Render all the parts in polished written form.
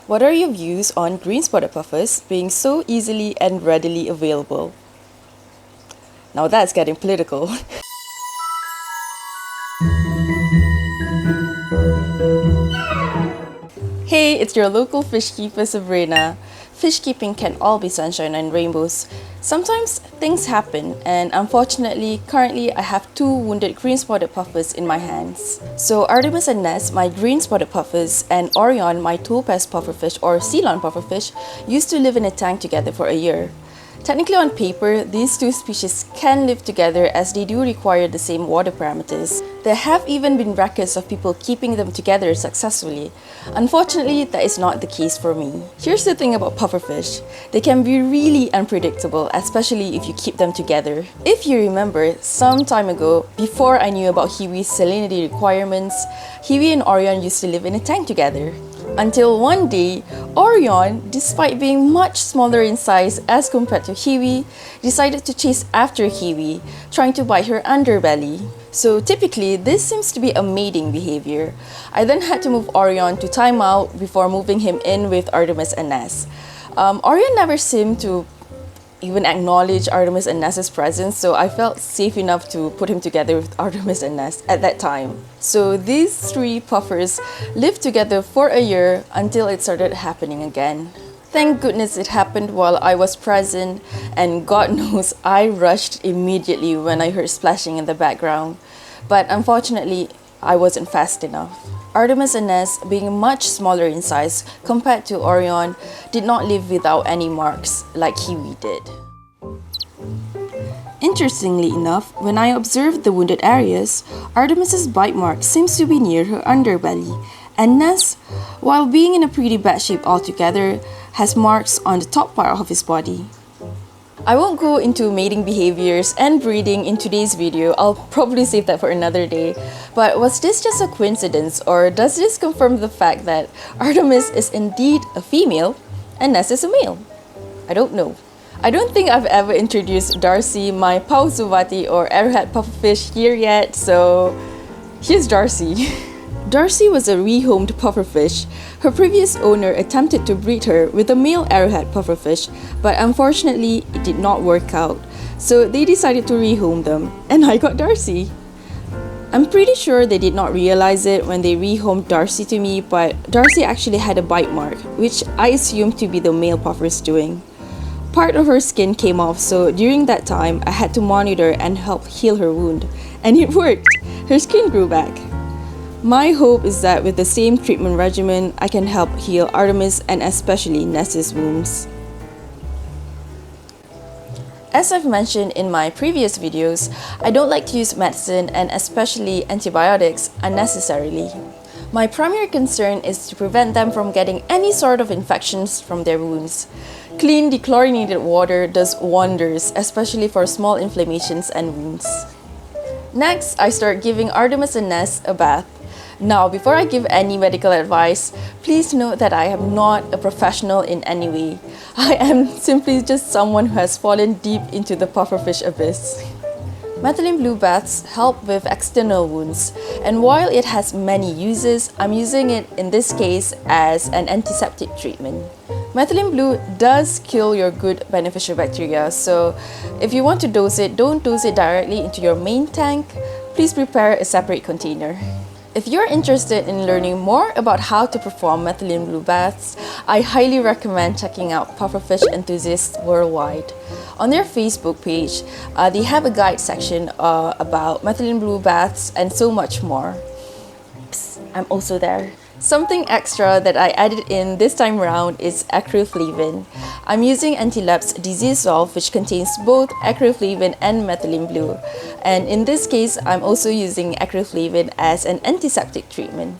What are your views on green-spotted puffers being so easily and readily available? Now that's getting political. Hey, it's your local fish keeper Sabrina. Fish keeping can all be sunshine and rainbows. Sometimes things happen, and unfortunately, currently I have two wounded green-spotted puffers in my hands. So Artemis and Ness, my green-spotted puffers, and Orion, my Topaz pufferfish or Ceylon pufferfish, used to live in a tank together for a year. Technically on paper, these two species can live together as they do require the same water parameters. There have even been records of people keeping them together successfully. Unfortunately, that is not the case for me. Here's the thing about pufferfish. They can be really unpredictable, especially if you keep them together. If you remember, some time ago, before I knew about Hiwi's salinity requirements, Hiwi and Orion used to live in a tank together. Until one day, Orion, despite being much smaller in size as compared to Hiwi, decided to chase after Hiwi, trying to bite her underbelly. So typically, this seems to be a mating behavior. I then had to move Orion to timeout before moving him in with Artemis and Ness. Orion never seemed to even acknowledge Artemis and Ness's presence, so I felt safe enough to put him together with Artemis and Ness at that time. So these three puffers lived together for a year until it started happening again. Thank goodness it happened while I was present, and God knows I rushed immediately when I heard splashing in the background. But unfortunately, I wasn't fast enough. Artemis and Ness, being much smaller in size compared to Orion, did not live without any marks like Hiwi did. Interestingly enough, when I observed the wounded areas, Artemis's bite mark seems to be near her underbelly, and Ness, while being in a pretty bad shape altogether, has marks on the top part of his body. I won't go into mating behaviors and breeding in today's video, I'll probably save that for another day. But was this just a coincidence, or does this confirm the fact that Artemis is indeed a female and Ness is a male? I don't know. I don't think I've ever introduced Darcy, my Pausuvati or Arrowhead pufferfish here yet, so here's Darcy. Darcy was a rehomed pufferfish. Her previous owner attempted to breed her with a male arrowhead pufferfish, but unfortunately it did not work out. So they decided to rehome them, and I got Darcy. I'm pretty sure they did not realize it when they rehomed Darcy to me, but Darcy actually had a bite mark, which I assumed to be the male puffer's doing. Part of her skin came off, so during that time I had to monitor and help heal her wound, and it worked! Her skin grew back. My hope is that with the same treatment regimen, I can help heal Artemis and especially Ness's wounds. As I've mentioned in my previous videos, I don't like to use medicine and especially antibiotics unnecessarily. My primary concern is to prevent them from getting any sort of infections from their wounds. Clean dechlorinated water does wonders, especially for small inflammations and wounds. Next, I start giving Artemis and Ness a bath. Now, before I give any medical advice, please note that I am not a professional in any way. I am simply just someone who has fallen deep into the pufferfish abyss. Methylene blue baths help with external wounds, and while it has many uses, I'm using it in this case as an antiseptic treatment. Methylene blue does kill your good beneficial bacteria, so if you want to dose it, don't dose it directly into your main tank. Please prepare a separate container. If you're interested in learning more about how to perform methylene blue baths, I highly recommend checking out Pufferfish Enthusiasts Worldwide. On their Facebook page, they have a guide section about methylene blue baths and so much more. Psst, I'm also there. Something extra that I added in this time around is acrylflavin. I'm using Antilab's Disease Solve, which contains both acrylflavin and methylene blue. And in this case, I'm also using acrylflavin as an antiseptic treatment.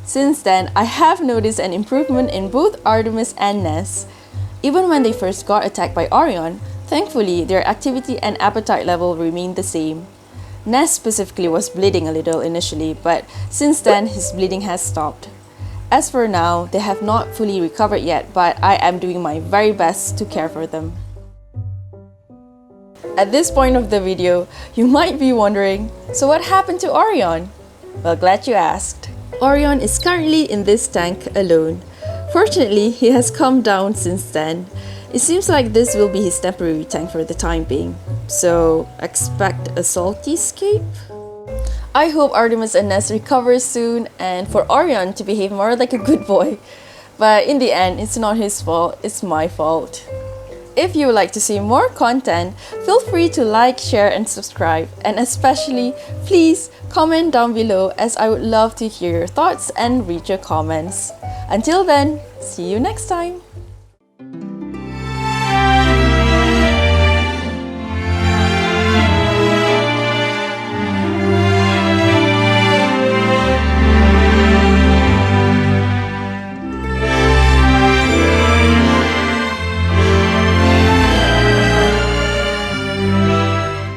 Since then, I have noticed an improvement in both Artemis and Ness. Even when they first got attacked by Orion, thankfully their activity and appetite level remained the same. Ness specifically was bleeding a little initially, but since then his bleeding has stopped. As for now, they have not fully recovered yet, but I am doing my very best to care for them. At this point of the video, you might be wondering, so what happened to Orion? Well, glad you asked. Orion is currently in this tank alone. Fortunately, he has calmed down since then. It seems like this will be his temporary tank for the time being. So, expect a salty escape? I hope Artemis and Ness recover soon and for Orion to behave more like a good boy. But in the end, it's not his fault, it's my fault. If you would like to see more content, feel free to like, share and subscribe. And especially, please comment down below as I would love to hear your thoughts and read your comments. Until then, see you next time!